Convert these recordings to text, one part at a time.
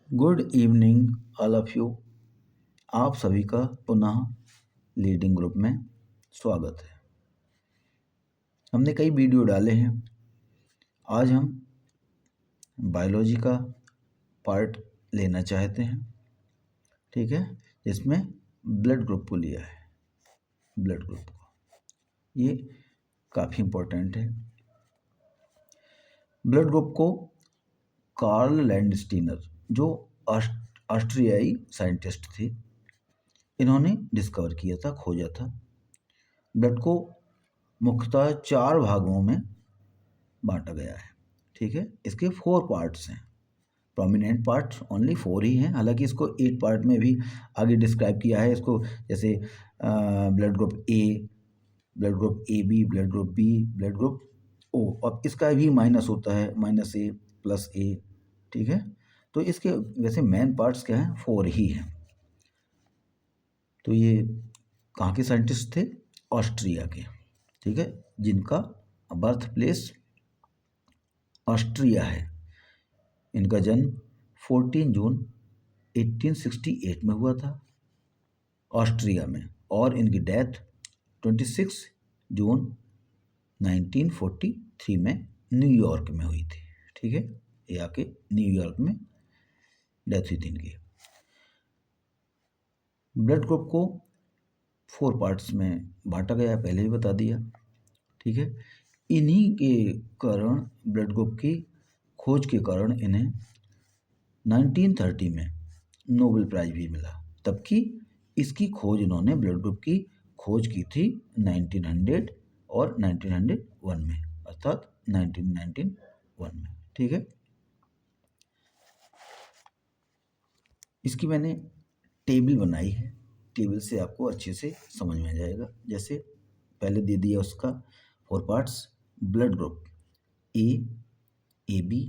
Good evening all of you. आप सभी का पुनः लीडिंग ग्रुप में स्वागत है। हमने कई वीडियो डाले हैं। आज हम बायोलॉजी का पार्ट लेना चाहते हैं, ठीक है, जिसमें ब्लड ग्रुप को लिया है। ब्लड ग्रुप को ये काफ़ी इम्पोर्टेंट है। ब्लड ग्रुप को कार्ल लैंडस्टीनर, जो ऑस्ट्रियाई साइंटिस्ट थे, इन्होंने डिस्कवर किया था, खोजा था। ब्लड को मुख्यतः 4 भागों में बांटा गया है, ठीक है। इसके 4 पार्ट्स हैं। प्रोमिनेंट पार्ट्स ओनली 4 ही हैं, हालांकि इसको 8 पार्ट में भी आगे डिस्क्राइब किया है। इसको जैसे blood group A, blood group A B, blood group B, blood group O, और इसका भी माइनस होता है, -A +A, ठीक है। तो इसके वैसे मेन पार्ट्स क्या हैं, 4 ही हैं। तो ये कहाँ के साइंटिस्ट थे? ऑस्ट्रिया के, ठीक है, जिनका बर्थ प्लेस ऑस्ट्रिया है। इनका जन्म 14 जून 1868 में हुआ था ऑस्ट्रिया में, और इनकी डेथ 26 जून 1943 में न्यूयॉर्क में हुई थी, ठीक है। ये आके न्यूयॉर्क में डेथ हुई थी इनकी। ब्लड ग्रुप को 4 पार्ट्स में बांटा गया है, पहले ही बता दिया, ठीक है। इन्हीं के कारण, ब्लड ग्रुप की खोज के कारण इन्हें 1930 में नोबेल प्राइज भी मिला। तबकि इसकी खोज, इन्होंने ब्लड ग्रुप की खोज की थी 1900 और 1901 में, अर्थात 1991 में, ठीक है। इसकी मैंने टेबल बनाई है, टेबल से आपको अच्छे से समझ में आ जाएगा। जैसे पहले दे दिया उसका 4 parts, blood group A, AB,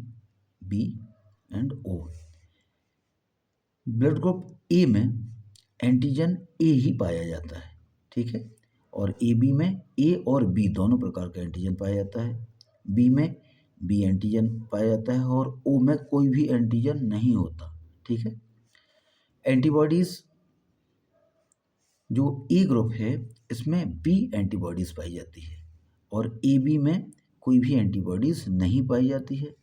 B and O। Blood group ए में एंटीजन ए ही पाया जाता है, ठीक है, और AB में A और B दोनों प्रकार का एंटीजन पाया जाता है। B में B एंटीजन पाया जाता है, और O में कोई भी एंटीजन नहीं होता, ठीक है। एंटीबॉडीज जो ए ग्रुप है, इसमें B एंटीबॉडीज पाई जाती है, और AB में कोई भी एंटीबॉडीज नहीं पाई जाती है।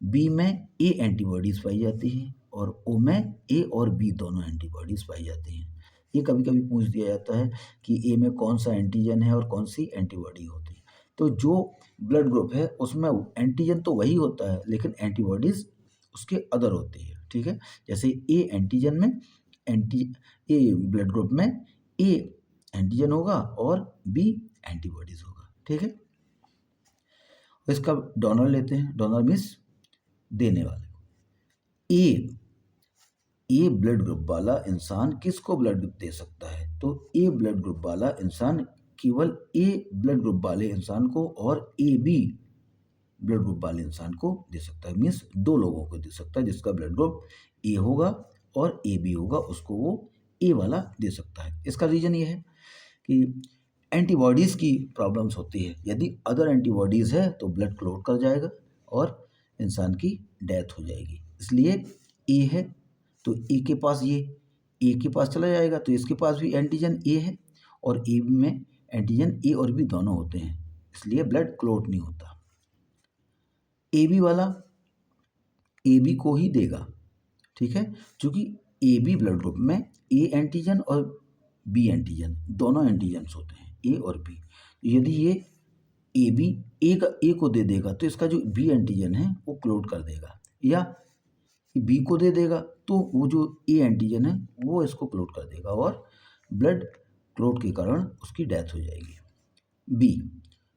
B में A एंटीबॉडीज पाई जाती है, और O में A और B दोनों एंटीबॉडीज पाई जाती हैं। ये कभी कभी पूछ दिया जाता है कि A में कौन सा एंटीजन है और कौन सी एंटीबॉडी होती है। तो जो ब्लड ग्रुप है उसमें एंटीजन तो वही होता है, लेकिन एंटीबॉडीज उसके अदर होती है, ठीक है। जैसे A एंटीजन में A ब्लड ग्रुप में A एंटीजन होगा और B एंटीबॉडीज होगा, ठीक है। इसका डोनर लेते हैं। डोनर मीन्स देने वाले। ए ब्लड ग्रुप वाला इंसान किसको ब्लड दे सकता है? तो ए ब्लड ग्रुप वाला इंसान केवल ए ब्लड ग्रुप वाले इंसान को और AB ब्लड ग्रुप वाले इंसान को दे सकता है। मीन्स 2 लोगों को दे सकता है। जिसका ब्लड ग्रुप ए होगा और AB होगा, उसको वो ए वाला दे सकता है। इसका रीज़न ये है कि एंटीबॉडीज़ की प्रॉब्लम्स होती है। यदि अदर एंटीबॉडीज़ है तो ब्लड क्लॉट कर जाएगा और इंसान की डेथ हो जाएगी। इसलिए ए है तो ए के पास, ये ए के पास चला जाएगा, तो इसके पास भी एंटीजन ए है, और ए में एंटीजन ए और बी दोनों होते हैं, इसलिए ब्लड क्लॉट नहीं होता। AB वाला AB को ही देगा, ठीक है, क्योंकि AB ब्लड ग्रुप में A एंटीजन और B एंटीजन दोनों एंटीजन्स होते हैं, A और B। यदि ये AB A को दे देगा तो इसका जो B एंटीजन है वो क्लोट कर देगा, या B को दे देगा तो वो जो A एंटीजन है वो इसको क्लोट कर देगा, और ब्लड क्लोट के कारण उसकी डेथ हो जाएगी। B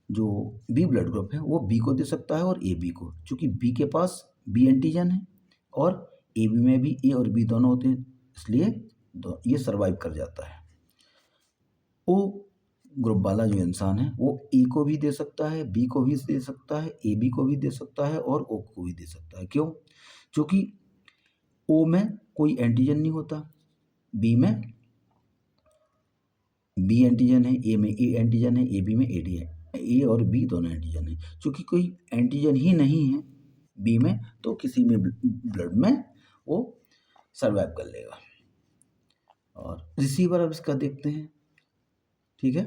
जो B ब्लड ग्रुप है वो B को दे सकता है और AB को, क्योंकि B के पास B एंटीजन है और AB में भी A और B दोनों होते हैं, इसलिए ये सर्वाइव कर जाता है। O ग्रुप वाला जो इंसान है वो A को भी दे सकता है, B को भी दे सकता है, AB को भी दे सकता है और O को भी दे सकता है। क्यों? क्योंकि O में कोई एंटीजन नहीं होता, B में B एंटीजन है, A में A एंटीजन है, AB में AD है, A और B दोनों एंटीजन है। क्योंकि कोई एंटीजन ही नहीं है B में, तो किसी में ब्लड में वो सर्वाइव कर लेगा। और रिसीवर अब इसका देखते हैं, ठीक है।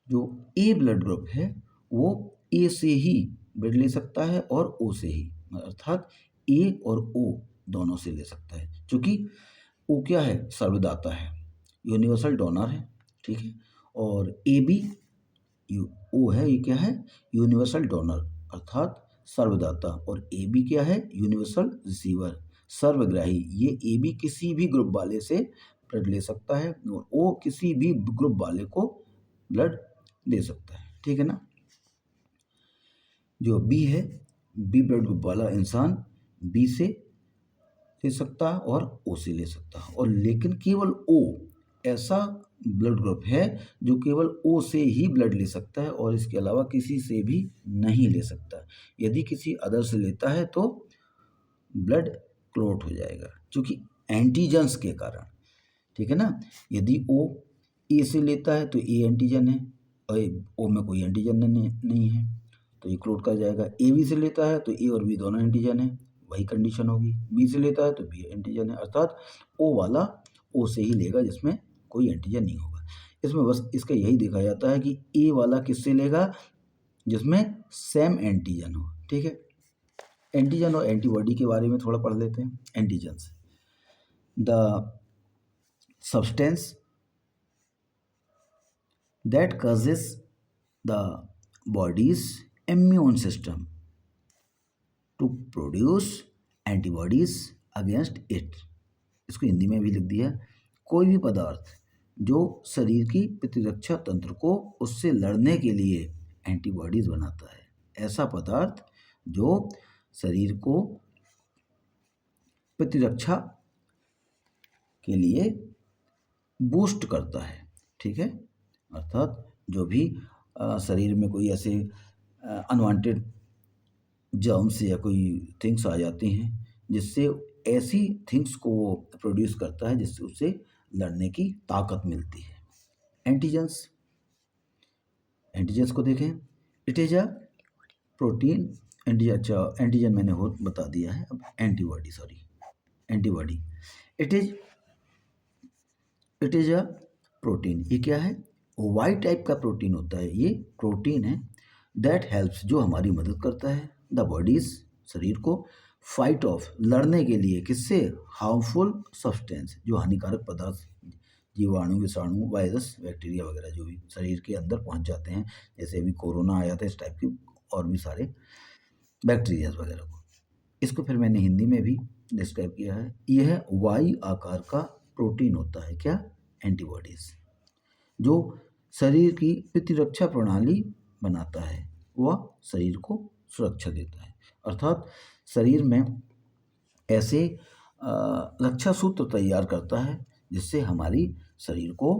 जो ए ब्लड ग्रुप है वो ए से ही ब्लड ले सकता है और ओ से ही, अर्थात ए और ओ दोनों से ले सकता है, क्योंकि ओ क्या है, सर्वदाता है, यूनिवर्सल डोनर है, ठीक है। और ए बी ओ है, ये क्या है, यूनिवर्सल डोनर अर्थात सर्वदाता, और ए बी क्या है, यूनिवर्सल रिसीवर, सर्वग्राही। ये ए बी किसी भी ग्रुप वाले से ब्लड ले सकता है और ओ किसी भी ग्रुप वाले को ब्लड दे सकता है, ठीक है ना। जो बी है, बी ब्लड ग्रुप वाला इंसान बी से ले सकता है और ओ से ले सकता है, और लेकिन केवल ओ ऐसा ब्लड ग्रुप है जो केवल ओ से ही ब्लड ले सकता है और इसके अलावा किसी से भी नहीं ले सकता। यदि किसी अदर से लेता है तो ब्लड क्लॉट हो जाएगा, क्योंकि एंटीजन्स के कारण, ठीक है ना। यदि ओ ए से लेता है तो ए एंटीजन है और ओ में कोई एंटीजन नहीं है तो ये क्लोट कर जाएगा। ए बी से लेता है तो ए और बी दोनों एंटीजन है, वही कंडीशन होगी। बी से लेता है तो बी एंटीजन है, अर्थात ओ वाला ओ से ही लेगा जिसमें कोई एंटीजन नहीं होगा। इसमें बस इसका यही देखा जाता है कि ए वाला किससे लेगा, जिसमें सेम एंटीजन हो, ठीक है। एंटीजन और एंटीबॉडी के बारे में थोड़ा पढ़ लेते हैं। Antigens, the substance that causes the body's immune system to produce antibodies against it। इसको हिंदी में भी लिख दिया, कोई भी पदार्थ जो शरीर की प्रतिरक्षा तंत्र को उससे लड़ने के लिए एंटीबॉडीज बनाता है, ऐसा पदार्थ जो शरीर को प्रतिरक्षा के लिए बूस्ट करता है, ठीक है। अर्थात जो भी शरीर में कोई ऐसे अनवांटेड जर्म्स या कोई थिंग्स आ जाती हैं जिससे ऐसी थिंग्स को प्रोड्यूस करता है जिससे उसे लड़ने की ताकत मिलती है। एंटीजन्स, एंटीजन्स को देखें। It is a protein antigen, अच्छा एंटीजन मैंने हो बता दिया है, अब antibody, sorry antibody. It is a protein, ये क्या है, वाई टाइप का प्रोटीन होता है, ये प्रोटीन है दैट हेल्प्स, जो हमारी मदद करता है, द बॉडीज, शरीर को, फाइट ऑफ, लड़ने के लिए, किससे, हार्मफुल सब्सटेंस, जो हानिकारक पदार्थ, जीवाणु, विषाणु, वायरस, बैक्टीरिया वगैरह जो भी शरीर के अंदर पहुंच जाते हैं, जैसे अभी कोरोना आया था, इस टाइप की और भी सारे बैक्टीरियाज वगैरह को। इसको फिर मैंने हिंदी में भी डिस्क्राइब किया है। यह वाई आकार का प्रोटीन होता है, क्या, एंटीबॉडीज, जो शरीर की प्रतिरक्षा प्रणाली बनाता है, वह शरीर को सुरक्षा देता है, अर्थात शरीर में ऐसे रक्षा सूत्र तैयार करता है जिससे हमारी शरीर को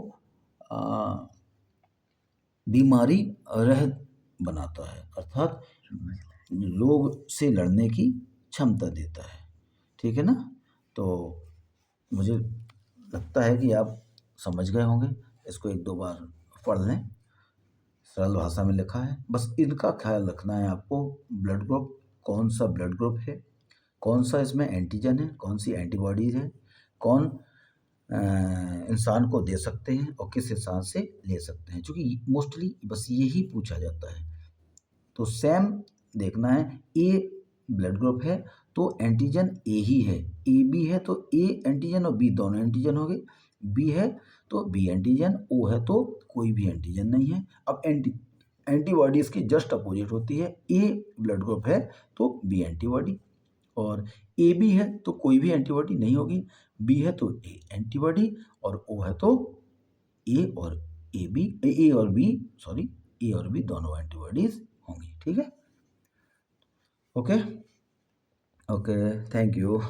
बीमारी रहित बनाता है, अर्थात रोग से लड़ने की क्षमता देता है, ठीक है ना। तो मुझे लगता है कि आप समझ गए होंगे, इसको एक दो बार पढ़ लें, सरल भाषा में लिखा है, बस इनका ख्याल रखना है आपको। ब्लड ग्रुप, कौन सा ब्लड ग्रुप है, कौन सा इसमें एंटीजन है, कौन सी एंटीबॉडीज है, कौन इंसान को दे सकते हैं और किस इंसान से ले सकते हैं, क्योंकि मोस्टली बस यही पूछा जाता है। तो सेम देखना है, ए ब्लड ग्रुप है तो एंटीजन ए ही है, ए बी है तो ए एंटीजन और बी दोनों एंटीजन हो गए, बी है तो बी एंटीजन, ओ है तो कोई भी एंटीजन नहीं है। अब एंटीबॉडी इसकी जस्ट अपोजिट होती है, ए ब्लड ग्रुप है तो बी एंटीबॉडी, और ए बी है तो कोई भी एंटीबॉडी नहीं होगी, बी है तो ए एंटीबॉडी, और ओ है तो ए और बी दोनों एंटीबॉडीज होंगी, ठीक है। Okay, thank you.